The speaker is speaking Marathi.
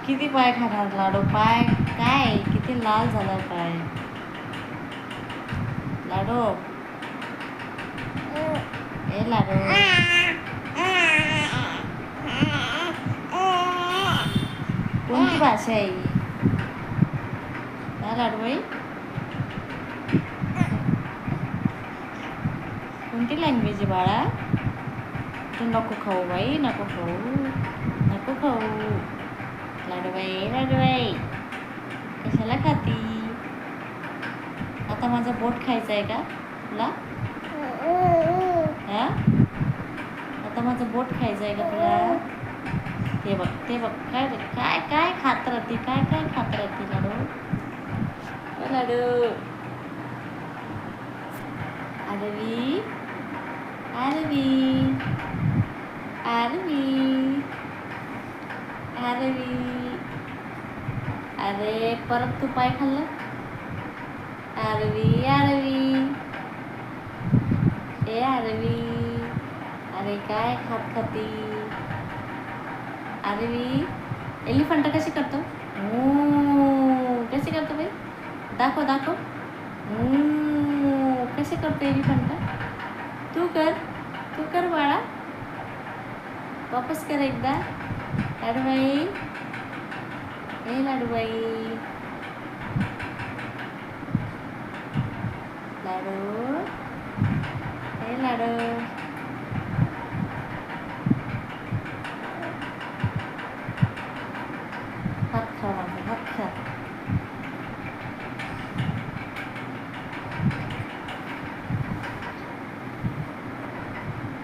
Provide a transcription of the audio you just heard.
किती पाय खाणार लाडू? पाय काय किती लाल झाला पाय लाडू. ए लाडू, कोणती भाषा आहे ही? लाडूबाई, कोणती लँग्वेज आहे बाळा? तू नको खाऊ बाई, नको खाऊ, नको खाऊ. लाडूबाई, लाडूबाई कशाला खाती? आता माझं बोट खायचं आहे का तुला? हा, आता माझं बोट खायचं आहे का तुला? ते बघ, ते बघ, काय काय काय खात राहते, काय काय खात राहते लाडू. लाडू, आरवी, आरवी, आरवी, आरवी. अरे परत तू पाय खाल्लं. आरवी, आरवी, ए आरवी, अरे काय खात खाती? आरवी, एलिफंट कशी करतो? कशी करतो बाई? दाखव दाखव. कशी करतो एलिफंट? तू कर बाळा, वापस कर एकदा. लाडूबाई, ए लाडूबाई, लाडू, ए लाडू.